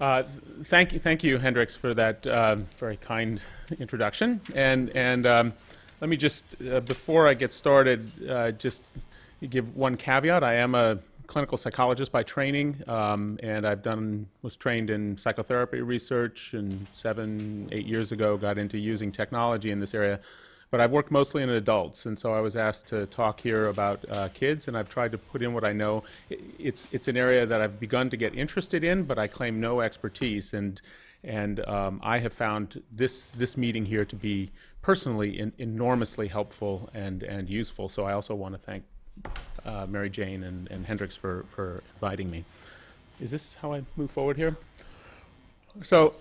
Uh, thank you, Hendrix, for that very kind introduction. And let me just, before I get started, just give one caveat. I am a clinical psychologist by training, and was trained in psychotherapy research, and 8 years ago got into using technology in this area. But I've worked mostly in adults, and so I was asked to talk here about kids, and I've tried to put in what I know. It's an area that I've begun to get interested in, but I claim no expertise, and I have found this meeting here to be personally enormously helpful and useful. So I also want to thank Mary Jane and Hendrix for inviting me. Is this how I move forward here? So,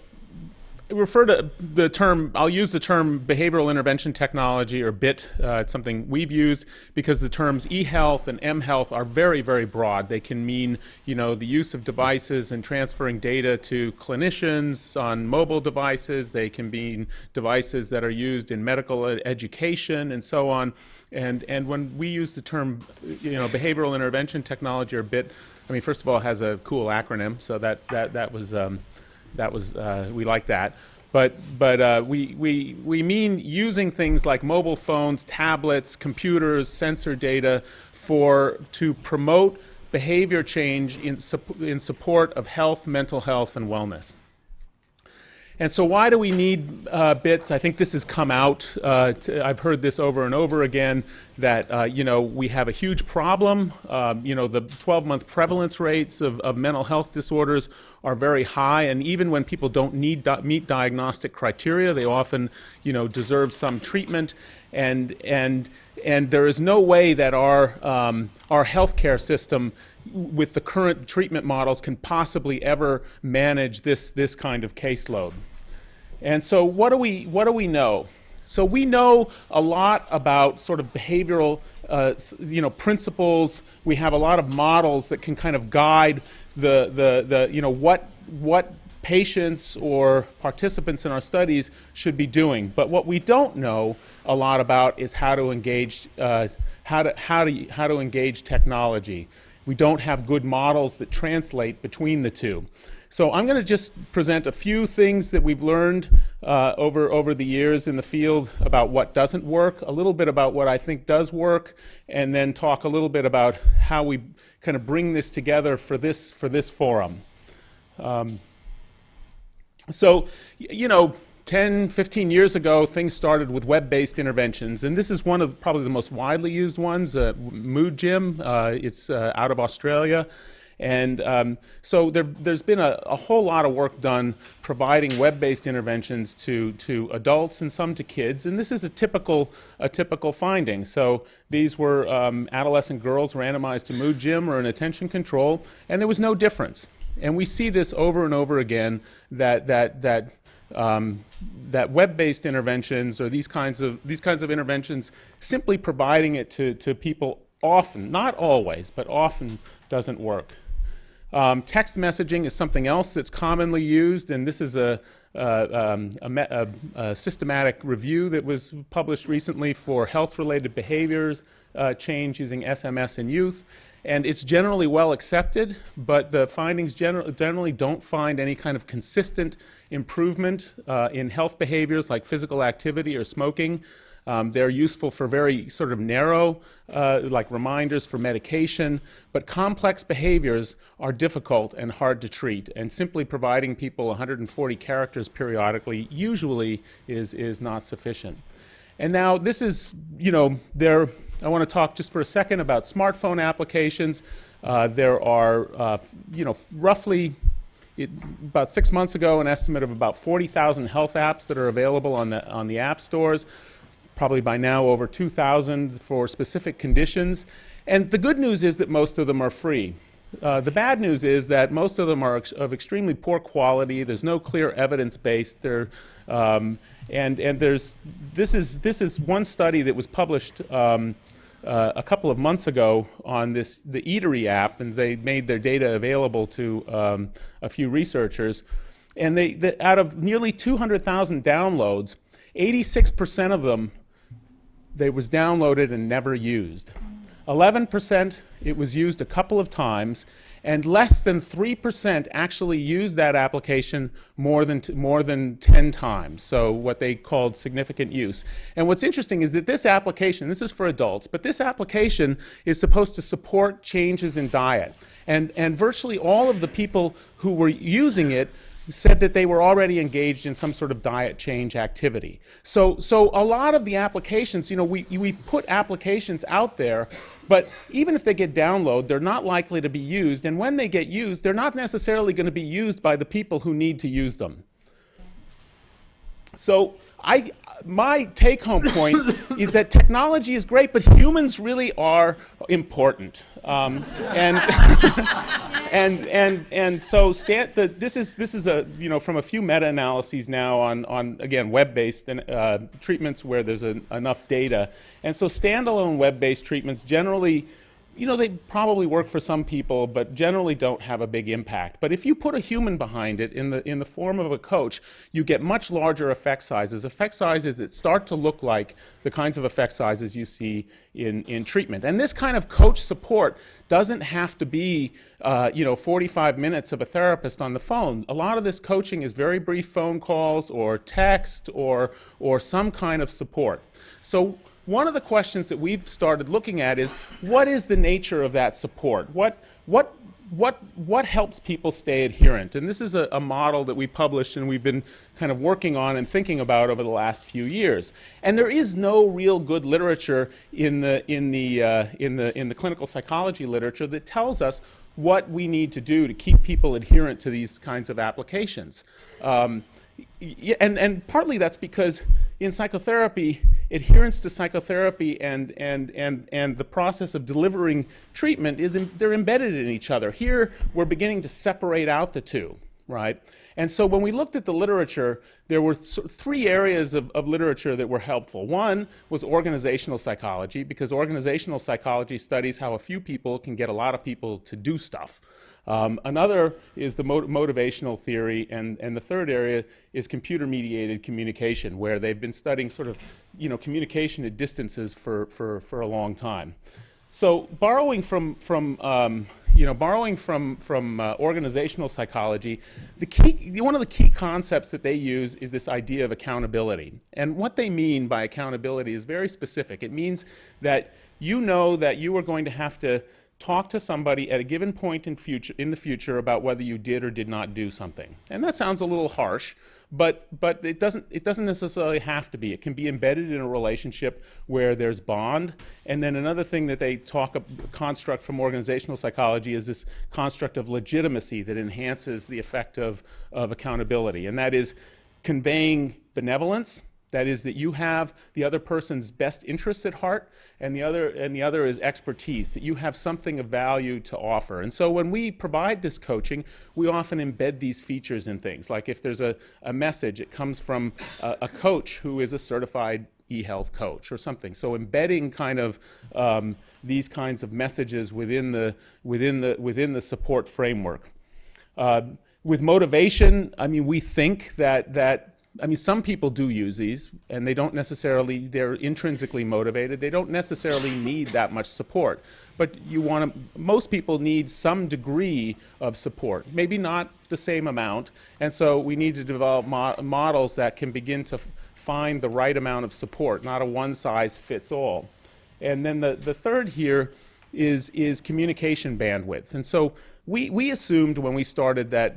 refer to the term, I'll use the term behavioral intervention technology, or BIT. It's something we've used because the terms e-health and m-health are very, very broad. They can mean, the use of devices and transferring data to clinicians on mobile devices. They can mean devices that are used in medical education and so on. And when we use the term, behavioral intervention technology, or BIT, I mean, first of all, it has a cool acronym, so that was we like that, but we mean using things like mobile phones, tablets, computers, sensor data to promote behavior change in support of health, mental health, and wellness. And so why do we need BITs? I think this has come out. I've heard this over and over again, that we have a huge problem. The 12-month prevalence rates of mental health disorders are very high, and even when people don't meet diagnostic criteria, they often deserve some treatment. And there is no way that our healthcare system, with the current treatment models, can possibly ever manage this kind of caseload. And so what do we know? So we know a lot about sort of behavioral principles. We have a lot of models that can kind of guide what patients or participants in our studies should be doing. But what we don't know a lot about is how to engage engage technology. We don't have good models that translate between the two. So I'm going to just present a few things that we've learned over the years in the field about what doesn't work, a little bit about what I think does work, and then talk a little bit about how we kind of bring this together for this forum. So, 10, 15 years ago, things started with web-based interventions, and this is one of probably the most widely used ones, Mood Gym. It's out of Australia. And so there's been a whole lot of work done providing web-based interventions to adults and some to kids, and this is a typical finding. So these were adolescent girls randomized to Mood Gym or an attention control, and there was no difference. And we see this over and over again, that web-based interventions, or these kinds of interventions, simply providing it to people often, not always, but often, doesn't work. Text messaging is something else that's commonly used, and this is a systematic review that was published recently for health-related behaviors change using SMS in youth. And it's generally well accepted, but the findings generally don't find any kind of consistent improvement in health behaviors like physical activity or smoking. They're useful for very sort of narrow, like reminders for medication, but complex behaviors are difficult and hard to treat, and simply providing people 140 characters periodically usually is not sufficient. And now this is, I want to talk just for a second about smartphone applications. There are, roughly, about 6 months ago, an estimate of about 40,000 health apps that are available on the app stores. Probably by now over 2,000 for specific conditions. And the good news is that most of them are free. The bad news is that most of them are of extremely poor quality. There's no clear evidence base. This is one study that was published a couple of months ago on the Eatery app, and they made their data available to a few researchers. And out of nearly 200,000 downloads, 86% of them was downloaded and never used. 11%, it was used a couple of times, and less than 3% actually use that application more than 10 times, so what they called significant use. And what's interesting is that this application, this is for adults, but this application is supposed to support changes in diet. And virtually all of the people who were using it said that they were already engaged in some sort of diet change activity. So a lot of the applications, we put applications out there, but even if they get downloaded, they're not likely to be used. And when they get used, they're not necessarily going to be used by the people who need to use them. So my take-home point is that technology is great, but humans really are important. And so this is a from a few meta-analyses now on again web-based treatments where there's enough data, and so standalone web-based treatments generally, they probably work for some people, but generally don't have a big impact. But if you put a human behind it in the form of a coach, you get much larger effect sizes that start to look like the kinds of effect sizes you see in treatment. And this kind of coach support doesn't have to be 45 minutes of a therapist on the phone. A lot of this coaching is very brief phone calls or text or some kind of support. So one of the questions that we've started looking at is, what is the nature of that support? What helps people stay adherent? And this is a model that we published and we've been kind of working on and thinking about over the last few years. And there is no real good literature in the clinical psychology literature that tells us what we need to do to keep people adherent to these kinds of applications. And partly that's because in psychotherapy, adherence to psychotherapy and the process of delivering treatment they're embedded in each other. Here, we're beginning to separate out the two, right? And so when we looked at the literature, there were three areas of literature that were helpful. One was organizational psychology, because organizational psychology studies how a few people can get a lot of people to do stuff. Another is the motivational theory, and the third area is computer-mediated communication, where they've been studying sort of, communication at distances for a long time. So borrowing from organizational psychology, one of the key concepts that they use is this idea of accountability. And what they mean by accountability is very specific. It means that you know that you are going to have to talk to somebody at a given point in the future about whether you did or did not do something. And that sounds a little harsh, but it doesn't necessarily have to be. It can be embedded in a relationship where there's bond. And then another thing that they construct from organizational psychology is this construct of legitimacy that enhances the effect of accountability. And that is conveying benevolence. That is, that you have the other person's best interests at heart, and the other is expertise, that you have something of value to offer. And so when we provide this coaching, we often embed these features in things. Like if there's a message, it comes from a coach who is a certified e-health coach or something. So embedding kind of these kinds of messages within the support framework. With motivation, we think that some people do use these, and they're intrinsically motivated. They don't necessarily need that much support. But most people need some degree of support, maybe not the same amount. And so we need to develop models that can begin to find the right amount of support, not a one-size-fits-all. And then the third here is communication bandwidth. And so we assumed when we started that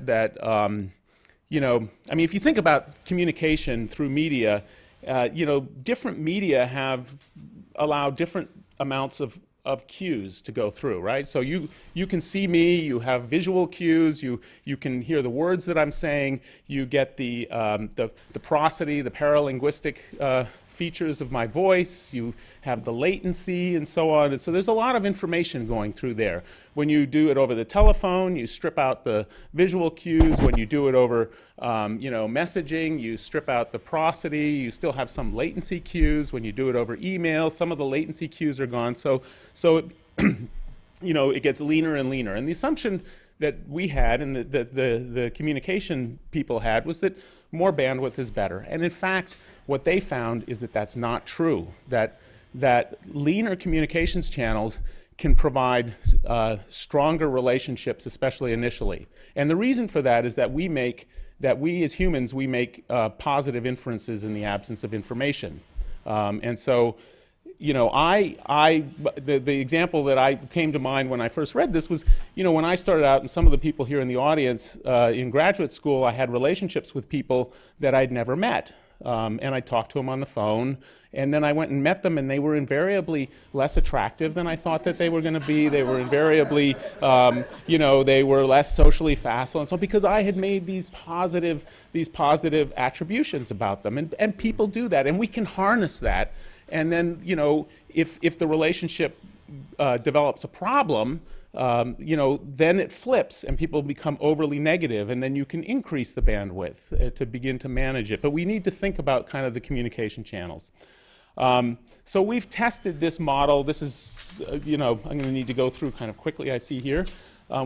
if you think about communication through media, different media have allowed different amounts of cues to go through, right? So you can see me, you have visual cues, you can hear the words that I'm saying, you get the prosody, the paralinguistic features of my voice, you have the latency and so on. And so there's a lot of information going through there. When you do it over the telephone, you strip out the visual cues. When you do it over messaging, you strip out the prosody. You still have some latency cues. When you do it over email, some of the latency cues are gone. So it gets leaner and leaner. And the assumption that we had and the communication people had was that more bandwidth is better. And in fact, what they found is that that's not true, that leaner communications channels can provide stronger relationships, especially initially. And the reason for that is that we as humans, we make positive inferences in the absence of information. And so, you know, the example that I came to mind when I first read this was, you know, when I started out, and some of the people here in the audience in graduate school, I had relationships with people that I'd never met. And I talked to them on the phone, and then I went and met them, and they were invariably less attractive than I thought that they were going to be. They were invariably, you know, they were less socially facile, and so because I had made these positive attributions about them, and people do that, and we can harness that, and then, you know, if the relationship develops a problem, you know, then it flips and people become overly negative, and then you can increase the bandwidth to begin to manage it. But we need to think about kind of the communication channels. So we've tested this model. This is, you know, I'm going to need to go through kind of quickly, I see here.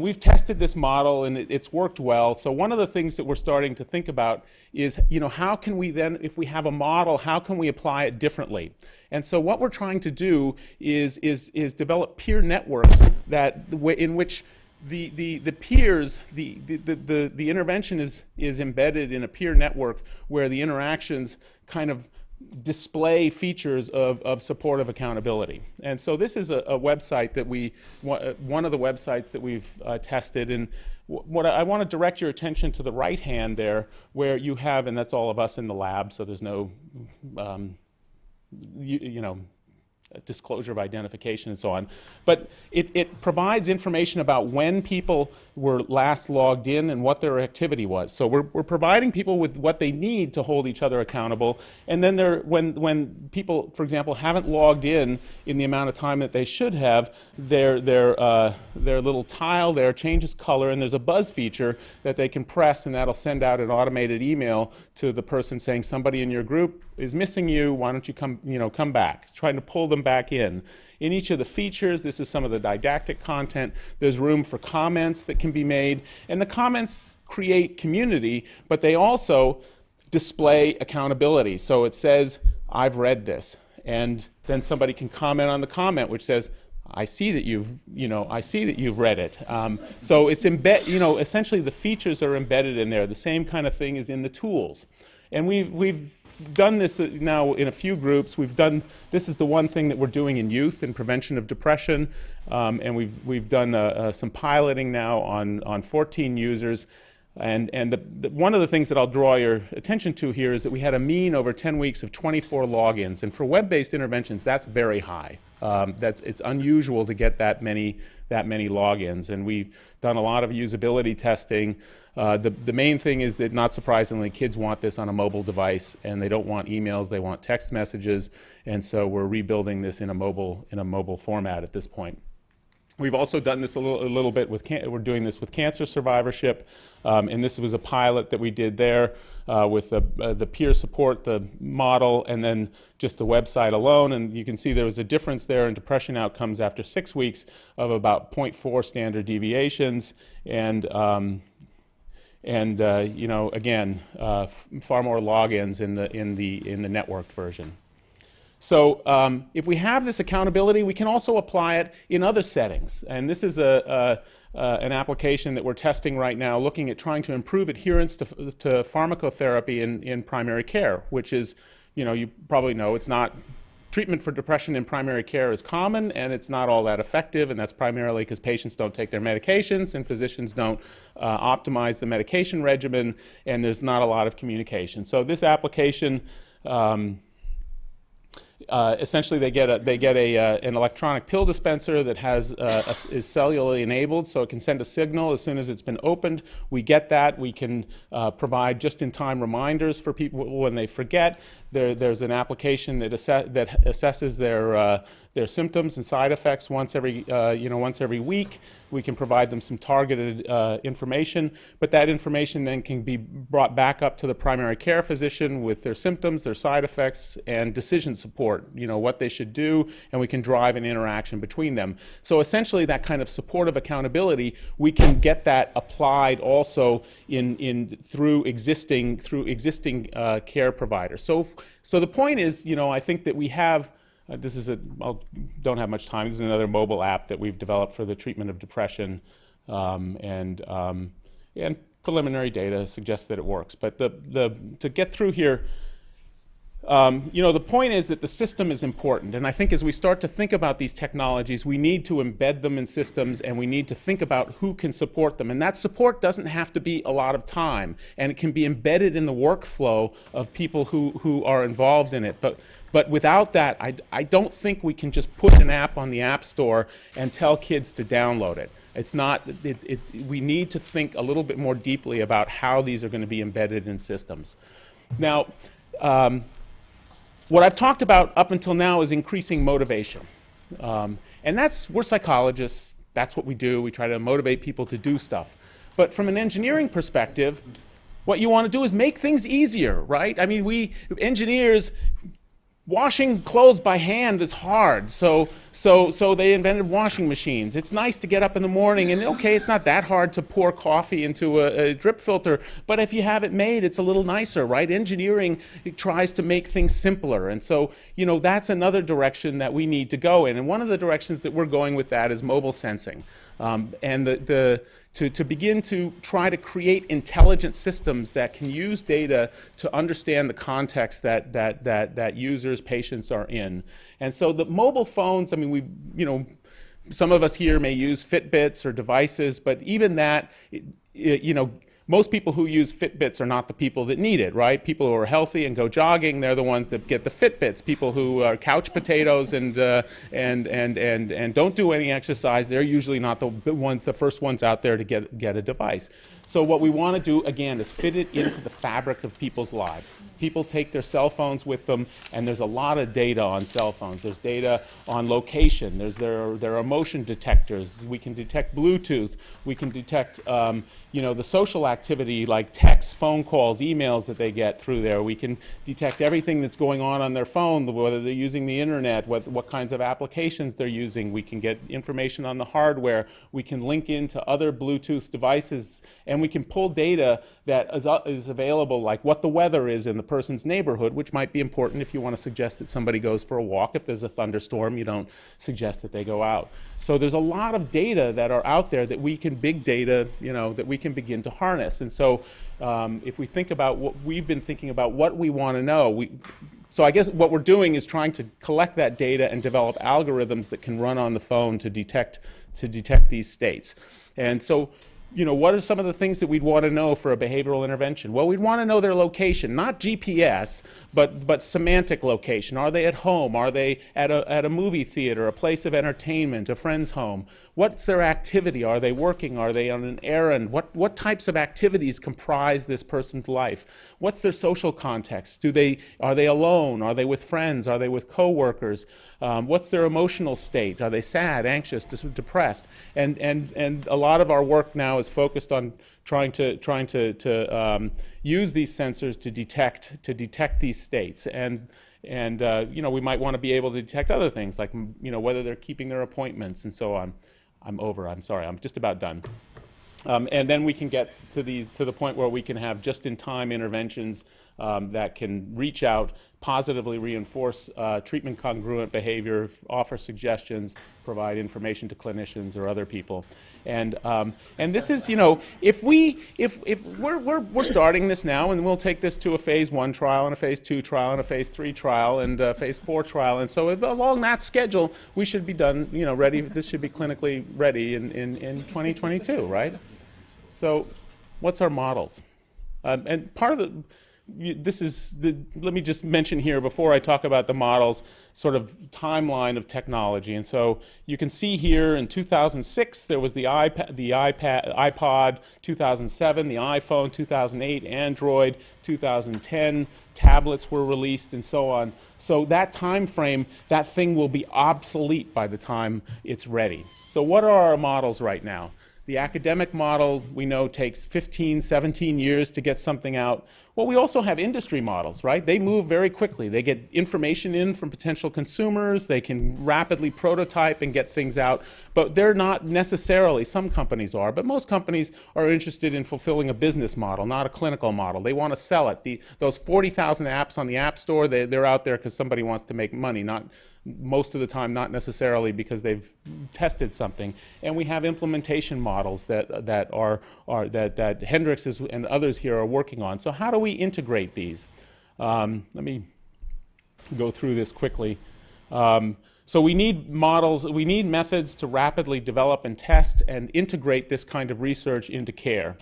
We've tested this model, and it's worked well. So one of the things that we're starting to think about is, you know, how can we then, if we have a model, how can we apply it differently? And so what we're trying to do is develop peer networks in which the peers, the intervention is embedded in a peer network where the interactions kind of display features of supportive accountability. And so this is a website that one of the websites that we've tested. And what I want to direct your attention to the right hand there, where you have, and that's all of us in the lab, so there's no, you know, disclosure of identification and so on. But it provides information about when people were last logged in and what their activity was. So we're providing people with what they need to hold each other accountable. And then when people, for example, haven't logged in the amount of time that they should have, their little tile there changes color, and there's a buzz feature that they can press, and that'll send out an automated email to the person saying, somebody in your group is missing you, why don't you come back? It's trying to pull them back in. In each of the features, this is some of the didactic content. There's room for comments that can be made, and the comments create community, but they also display accountability. So it says, I've read this, and then somebody can comment on the comment which says, I see that you've read it. So it's essentially the features are embedded in there. The same kind of thing is in the tools. And we've done this now in a few groups. This is the one thing that we're doing in youth and prevention of depression, and we've done some piloting now on 14 users. And one of the things that I'll draw your attention to here is that we had a mean over 10 weeks of 24 logins, and for web-based interventions, that's very high. It's unusual to get that many logins, and we've done a lot of usability testing. The main thing is that, not surprisingly, kids want this on a mobile device, and they don't want emails, they want text messages, and so we're rebuilding this in a mobile format at this point. We've also done this a little bit with, we're doing this with cancer survivorship, and this was a pilot that we did there with the peer support, the model, and then just the website alone. And you can see there was a difference there in depression outcomes after 6 weeks of about 0.4 standard deviations, and you know, again, far more logins in the networked version. So if we have this accountability, we can also apply it in other settings. And this is an application that we're testing right now, looking at trying to improve adherence to pharmacotherapy in primary care, which is, you know, you probably know it's not, treatment for depression in primary care is common, and it's not all that effective, and that's primarily because patients don't take their medications and physicians don't optimize the medication regimen, and there's not a lot of communication. So this application, essentially, they get an electronic pill dispenser that is cellularly enabled, so it can send a signal as soon as it's been opened. We get that. We can provide just-in-time reminders for people when they forget. There's an application that assesses their symptoms and side effects once every week. We can provide them some targeted information, but that information then can be brought back up to the primary care physician with their symptoms, their side effects, and decision support, you know, what they should do, and we can drive an interaction between them. So essentially, that kind of supportive accountability, we can get that applied also through existing care providers. So the point is, you know, I think that we have this is don't have much time. This is another mobile app that we've developed for the treatment of depression, and preliminary data suggests that it works. But to get through here, the point is that the system is important, and I think as we start to think about these technologies, we need to embed them in systems, and we need to think about who can support them. And that support doesn't have to be a lot of time, and it can be embedded in the workflow of people who are involved in it. But without that, I don't think we can just put an app on the App Store and tell kids to download it. It's not, we need to think a little bit more deeply about how these are going to be embedded in systems. Now, what I've talked about up until now is increasing motivation. And we're psychologists, that's what we do. We try to motivate people to do stuff. But from an engineering perspective, what you want to do is make things easier, right? I mean, we engineers, washing clothes by hand is hard, so they invented washing machines. It's nice to get up in the morning and, okay, it's not that hard to pour coffee into a drip filter, but if you have it made, it's a little nicer, right? Engineering tries to make things simpler, and so, that's another direction that we need to go in, and one of the directions that we're going with that is mobile sensing. And to begin to try to create intelligent systems that can use data to understand the context that users, patients are in. And so the mobile phones, I mean, some of us here may use Fitbits or devices, but even that, most people who use Fitbits are not the people that need it, right? People who are healthy and go jogging, they're the ones that get the Fitbits. People who are couch potatoes and don't do any exercise, they're usually not the first ones out there to get a device. So what we want to do, again, is fit it into the fabric of people's lives. People take their cell phones with them, and there's a lot of data on cell phones. There's data on location. There are motion detectors. We can detect Bluetooth. We can detect the social activity like texts, phone calls, emails that they get through there. We can detect everything that's going on their phone, whether they're using the internet, what kinds of applications they're using. We can get information on the hardware. We can link into other Bluetooth devices, and we can pull data that is available, like what the weather is in the person's neighborhood, which might be important if you want to suggest that somebody goes for a walk. If there's a thunderstorm, you don't suggest that they go out. So there's a lot of data that are out there that we can, big data, that we can begin to harness. And so if we think about what we've been thinking about, what we want to know, so I guess what we're doing is trying to collect that data and develop algorithms that can run on the phone to detect these states. And so, what are some of the things that we'd want to know for a behavioral intervention? Well, we'd want to know their location, not GPS, but semantic location. Are they at home? Are they at a movie theater, a place of entertainment, a friend's home? What's their activity? Are they working? Are they on an errand? What types of activities comprise this person's life? What's their social context? Are they alone? Are they with friends? Are they with coworkers? What's their emotional state? Are they sad, anxious, depressed? And a lot of our work now is focused on trying to use these sensors to detect these states, and we might want to be able to detect other things like whether they're keeping their appointments and so on. I'm sorry, I'm just about done. And then we can get to the point where we can have just-in-time interventions that can reach out, positively reinforce treatment congruent behavior, offer suggestions, provide information to clinicians or other people. And this is, if we're starting this now, and we'll take this to a phase 1 trial and a phase 2 trial and a phase 3 trial and a phase 4 trial, and so along that schedule, we should be done, ready. This should be clinically ready in 2022, right? So, what's our models? And part of let me just mention here before I talk about the models, sort of timeline of technology. And so you can see here in 2006 there was the iPod, 2007 the iPhone, 2008 Android, 2010 tablets were released, and so on. So that time frame, that thing will be obsolete by the time it's ready. So what are our models right now? The academic model, we know, takes 15, 17 years to get something out. Well, we also have industry models, right? They move very quickly. They get information in from potential consumers. They can rapidly prototype and get things out. But they're not necessarily, some companies are, but most companies are interested in fulfilling a business model, not a clinical model. They want to sell it. Those 40,000 apps on the App Store, they're out there because somebody wants to make money, not most of the time not necessarily because they've tested something. And we have implementation models that Hendricks and others here are working on. So how do we integrate these? Let me go through this quickly. So we need models, we need methods to rapidly develop and test and integrate this kind of research into care.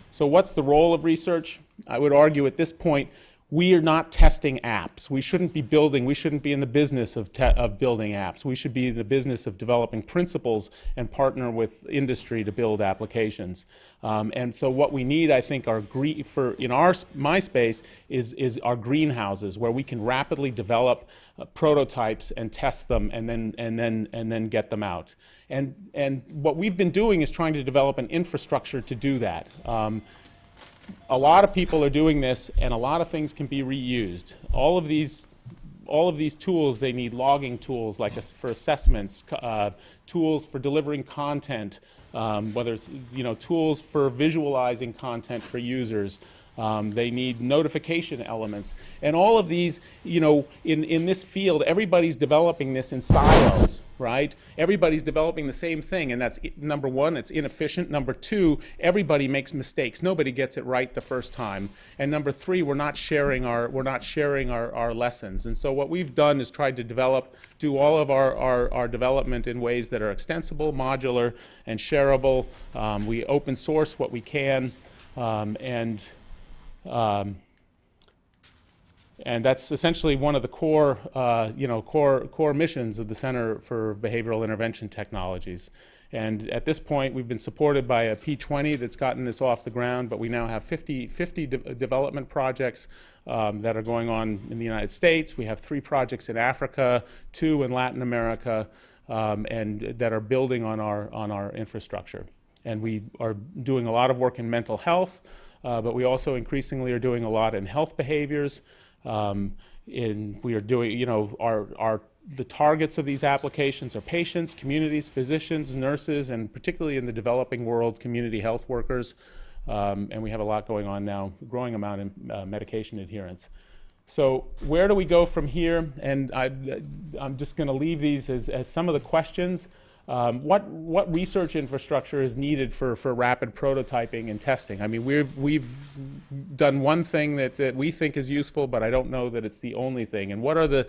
So what's the role of research? I would argue at this point, we are not testing apps. We shouldn't be in the business of building apps. We should be in the business of developing principles and partner with industry to build applications. And so what we need, I think, my space is our greenhouses, where we can rapidly develop prototypes and test them and then get them out. And what we've been doing is trying to develop an infrastructure to do that. A lot of people are doing this, and a lot of things can be reused. All of these tools, they need logging tools like for assessments, tools for delivering content, whether it's tools for visualizing content for users. They need notification elements. And all of these, in this field, everybody's developing this in silos, right? Everybody's developing the same thing, and that's, number one, it's inefficient. Number two, everybody makes mistakes. Nobody gets it right the first time. And number three, we're not sharing our lessons. And so what we've done is tried to do all of our development in ways that are extensible, modular, and shareable. We open source what we can, and that's essentially one of the core missions of the Center for Behavioral Intervention Technologies. And at this point, we've been supported by a P20 that's gotten this off the ground, but we now have 50 development projects that are going on in the United States. We have 3 projects in Africa, 2 in Latin America, and that are building on our infrastructure. And we are doing a lot of work in mental health. But we also increasingly are doing a lot in health behaviors. We are doing, the targets of these applications are patients, communities, physicians, nurses, and particularly in the developing world, community health workers. And we have a lot going on now, a growing amount in medication adherence. So where do we go from here? And I'm just going to leave these as some of the questions. What research infrastructure is needed for rapid prototyping and testing? I mean, we've done one thing that we think is useful, but I don't know that it's the only thing. And what are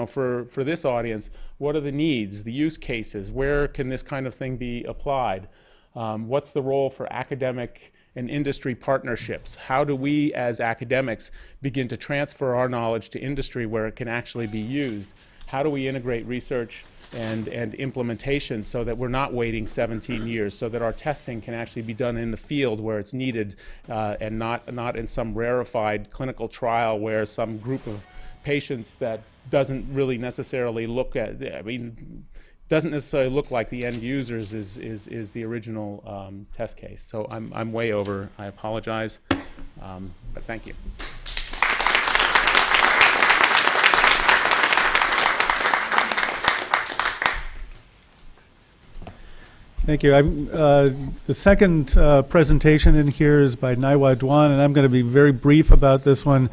for this audience, what are the needs, the use cases? Where can this kind of thing be applied? What's the role for academic and industry partnerships? How do we as academics begin to transfer our knowledge to industry where it can actually be used? How do we integrate research and implementation so that we're not waiting 17 years, so that our testing can actually be done in the field where it's needed and not in some rarefied clinical trial where some group of patients that doesn't really necessarily doesn't necessarily look like the end users is the original test case. So I'm way over. I apologize, but thank you. Thank you. The second presentation in here is by Naiwa Dwan, and I'm going to be very brief about this one.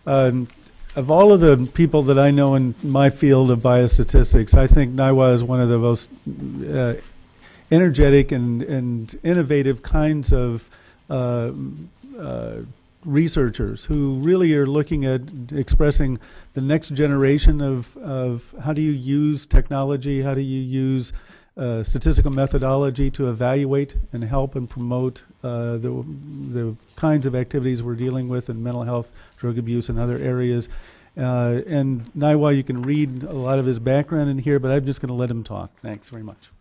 Of all of the people that I know in my field of biostatistics, I think Naiwa is one of the most energetic and innovative kinds of researchers who really are looking at expressing the next generation of how do you use technology, how do you use statistical methodology to evaluate and help and promote the kinds of activities we're dealing with in mental health, drug abuse, and other areas. And Naiwa, you can read a lot of his background in here, but I'm just going to let him talk. Thanks very much.